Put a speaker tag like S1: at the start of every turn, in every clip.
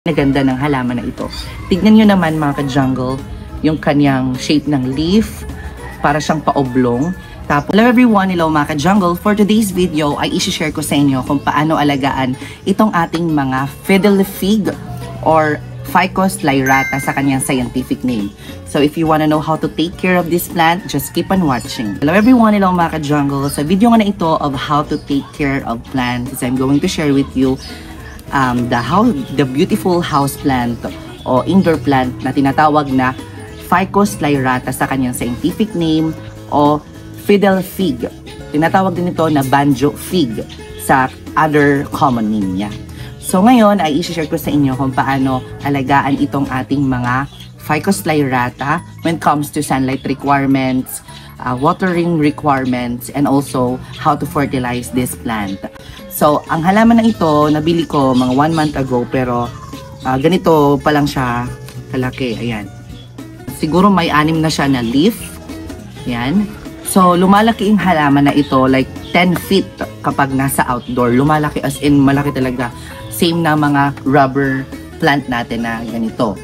S1: Naganda ng halaman na ito. Tignan nyo naman mga ka-jungle, yung kanyang shape ng leaf, para siyang paoblong. Tapos, hello everyone, hello mga ka-jungle. For today's video ay isi-share ko sa inyo kung paano alagaan itong ating mga fiddle fig or Ficus lyrata sa kanyang scientific name. So if you wanna know how to take care of this plant, just keep on watching. Hello everyone, hello mga ka-jungle. Sa video nga na ito of how to take care of plants, I'm going to share with you the beautiful house plant o indoor plant na tinatawag na Ficus lyrata sa kanyang scientific name o fiddle fig. Tinatawag din ito na banjo fig sa other common name niya. So ngayon ay i-share ko sa inyo kung paano alagaan itong ating mga Ficus lyrata when it comes to sunlight requirements, watering requirements, and also how to fertilize this plant. So, ang halaman na ito, nabili ko mga 1 month ago, pero ganito pa lang siya kalaki. Ayan. Siguro may 6 na siya na leaf. Ayan. So, lumalaki yung halaman na ito, like 10 feet kapag nasa outdoor. Lumalaki as in, malaki talaga. Same na mga rubber plant natin na ganito.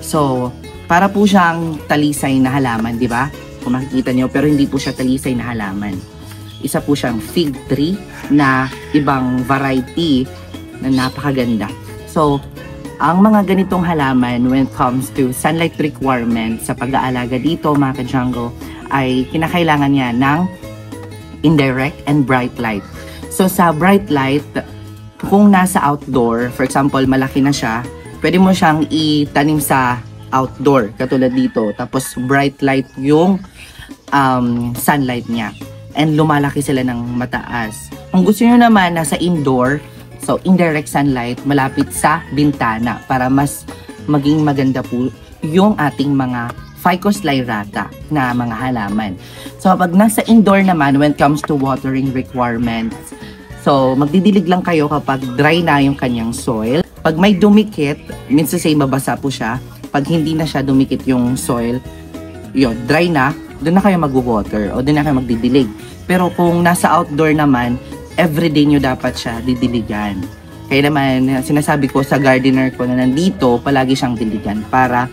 S1: So, para po siyang talisay na halaman, di ba? Kung makikita nyo, pero hindi po siya talisay na halaman. Isa po siyang fig tree na ibang variety na napakaganda. So, ang mga ganitong halaman when it comes to sunlight requirements sa pag-aalaga dito mga ka-jungle ay kinakailangan niya ng indirect and bright light. So, sa bright light, kung nasa outdoor, for example, malaki na siya, pwede mo siyang itanim sa outdoor, katulad dito. Tapos, bright light yung sunlight niya. And lumalaki sila ng mataas. Kung gusto nyo naman nasa indoor, so indirect sunlight, malapit sa bintana para mas maging maganda po yung ating mga Ficus lyrata na mga halaman. So pag nasa indoor naman, when it comes to watering requirements, so magdidilig lang kayo kapag dry na yung kanyang soil. Pag may dumikit, minsan say mabasa po siya. Pag hindi na siya dumikit yung soil, yun, dry na, doon na kayo mag-water o doon na kayo magdidilig. Pero kung nasa outdoor naman, everyday nyo dapat siya didiligan. Kaya naman, sinasabi ko sa gardener ko na nandito, palagi siyang diligan para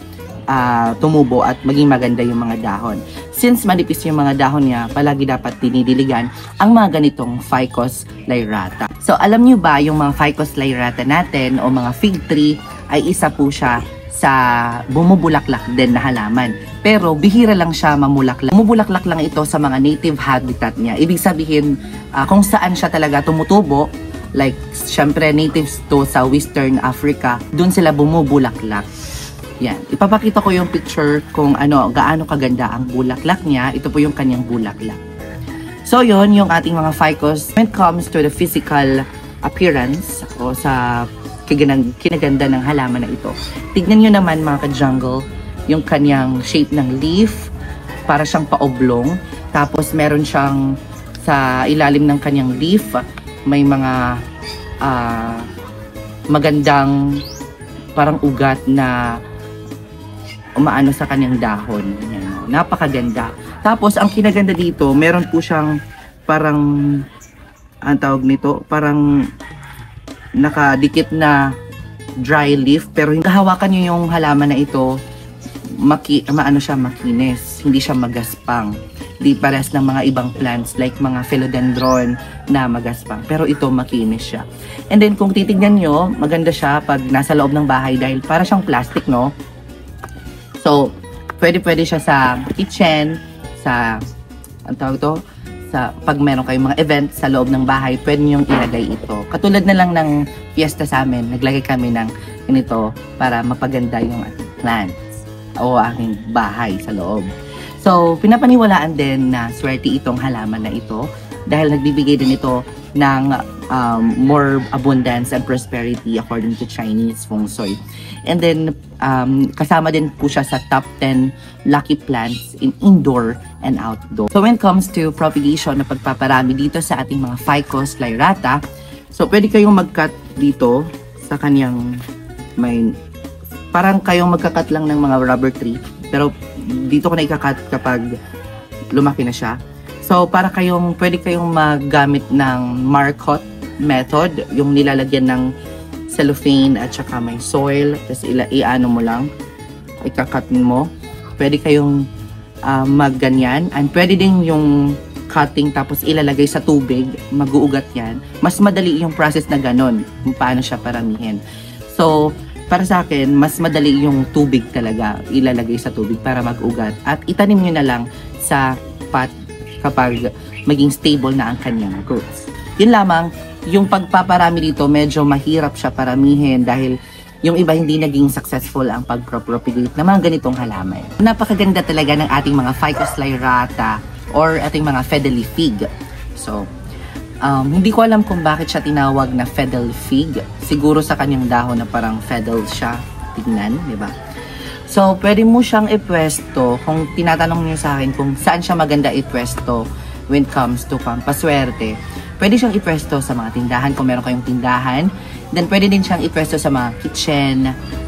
S1: tumubo at maging maganda yung mga dahon. Since manipis yung mga dahon niya, palagi dapat dinidiligan ang mga ganitong Ficus lyrata. So alam nyo ba yung mga Ficus lyrata natin o mga fig tree ay isa po siya sa bumubulaklak din na halaman. Pero bihira lang siya mamulaklak. Bumubulaklak lang ito sa mga native habitat niya. Ibig sabihin, kung saan siya talaga tumutubo, like syempre natives to sa Western Africa, dun sila bumubulaklak. Yan. Ipapakita ko yung picture kung gaano kaganda ang bulaklak niya. Ito po yung kanyang bulaklak. So yon yung ating mga Ficus. When it comes to the physical appearance o sa kinaganda ng halaman na ito. Tignan nyo naman mga ka-jungle, yung kanyang shape ng leaf, para siyang paoblong. Tapos meron siyang sa ilalim ng kanyang leaf, may mga magandang parang ugat na umaano sa kanyang dahon. Yan. Napakaganda. Tapos ang kinaganda dito, meron po siyang parang, ang tawag nito, parang nakadikit na dry leaf, pero kahawakan nyo yung halaman na ito, makinis, hindi siya magaspang. Di pares ng mga ibang plants like mga philodendron na magaspang, pero ito makinis siya. And then kung titignan nyo, maganda siya pag nasa loob ng bahay dahil para siyang plastic, no? So pwede siya sa kitchen, sa ang tawag to, sa pag meron kayong mga event sa loob ng bahay, pwede niyong ilagay ito. Katulad na lang ng fiesta sa amin, naglagay kami ng ganito para mapaganda yung plants o aking bahay sa loob. So, pinapaniwalaan din na swerte itong halaman na ito dahil nagbibigay din ito ng more abundance and prosperity according to Chinese feng shui. And then, kasama din po siya sa top 10 lucky plants in indoor and outdoor. So when it comes to propagation na pagpaparami dito sa ating mga Ficus lyrata, so pwede kayong mag-cut dito sa kanyang parang kayong magka-cut lang ng mga rubber tree, pero dito ko na ika-cut kapag lumaki na siya. So para pwede kayong maggamit ng Marcotte method, yung nilalagyan ng cellophane at saka may soil. Tapos i-ano mo lang, ikakat mo. Pwede kayong magganyan. And pwede din yung cutting tapos ilalagay sa tubig, mag-uugat yan. Mas madali yung process na ganon, kung paano siya paramihin. So, para sa akin, mas madali yung tubig talaga, ilalagay sa tubig para mag-ugat. At itanim nyo na lang sa pot kapag maging stable na ang kanyang roots. Yun lamang, yung pagpaparami dito, medyo mahirap siya paramihin dahil yung iba hindi naging successful ang pag-propagate ng mga ganitong halaman. Napakaganda talaga ng ating mga Ficus lyrata or ating mga Fiddly Fig. So, hindi ko alam kung bakit siya tinawag na Fiddle Fig. Siguro sa kanyang dahon na parang fiddle siya. Tignan, di ba? So, pwede mo siyang ipwesto. Kung tinatanong niyo sa akin kung saan siya maganda ipwesto when it comes to pampaswerte, pwede siyang ipwesto sa mga tindahan kung meron kayong tindahan. Then, pwede din siyang ipwesto sa mga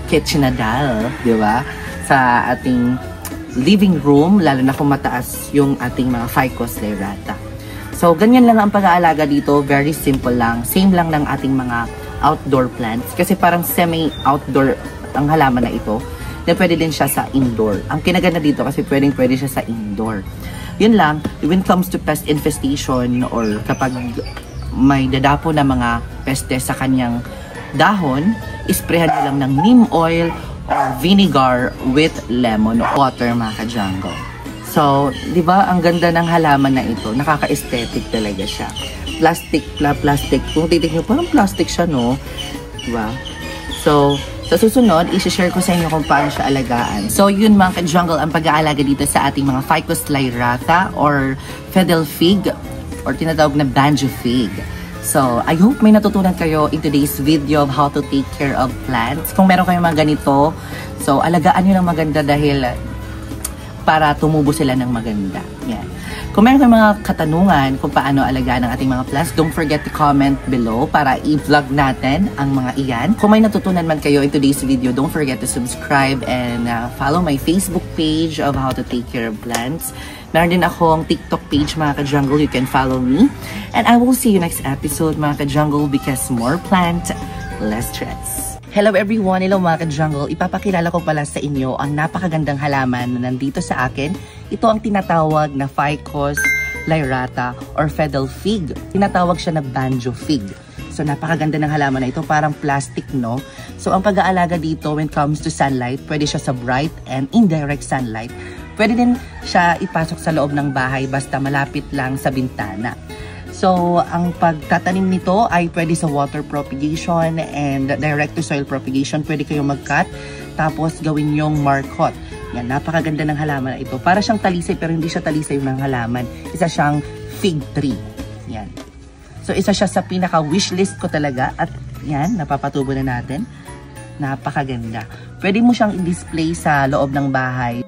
S1: kitchenadal, di ba? Sa ating living room, lalo na kung mataas yung ating mga Ficus lyrata. So, ganyan lang ang pag-aalaga dito. Very simple lang. Same lang ng ating mga outdoor plants. Kasi parang semi-outdoor ang halaman na ito. Then, pwede din siya sa indoor. Ang kinaganda dito kasi pwede siya sa indoor. Yun lang. When it comes to pest infestation or kapag may dadapo na mga peste sa kanyang dahon, isprehan nyo lang ng neem oil or vinegar with lemon water, mga ka-jungle. So, di ba, ang ganda ng halaman na ito. Nakaka-aesthetic talaga siya. Plastic. Kung titignan nyo, parang plastic siya, no? Di ba? So, sa susunod, i-share ko sa inyo kung paano siya alagaan. So, yun mga ka-jungle, ang pag-aalaga dito sa ating mga Ficus lyrata or Fiddle Fig or tinatawag na Banjo Fig. So, I hope may natutunan kayo in today's video of how to take care of plants. Kung meron kayong mga ganito, so, alagaan nyo ng maganda dahil para tumubo sila ng maganda. Yan. Kung meron kayong mga katanungan kung paano alagaan ang ating mga plants, don't forget to comment below para i-vlog natin ang mga iyan. Kung may natutunan man kayo in today's video, don't forget to subscribe and follow my Facebook page of how to take care of plants. Meron din akong TikTok page, mga ka-jungle. You can follow me. And I will see you next episode, mga ka-jungle, because more plant, less stress. Hello everyone, hello mga ka-jungle. Ipapakilala ko pala sa inyo ang napakagandang halaman na nandito sa akin. Ito ang tinatawag na Ficus lyrata or Fiddle Fig. Tinatawag siya na Banjo Fig. So napakaganda ng halaman na ito, parang plastic, no? So ang pag-aalaga dito when it comes to sunlight, pwede siya sa bright and indirect sunlight. Pwede din siya ipasok sa loob ng bahay basta malapit lang sa bintana. So, ang pagtatanim nito ay pwede sa water propagation and direct to soil propagation. Pwede kayong mag-cut, tapos gawin yung marcot. Yan, napakaganda ng halaman na ito. Para siyang talisay, pero hindi siya talisay ng halaman. Isa siyang fig tree. Yan. So, isa siya sa pinaka-wishlist ko talaga. At yan, napapatubo na natin. Napakaganda. Pwede mo siyang i-display sa loob ng bahay.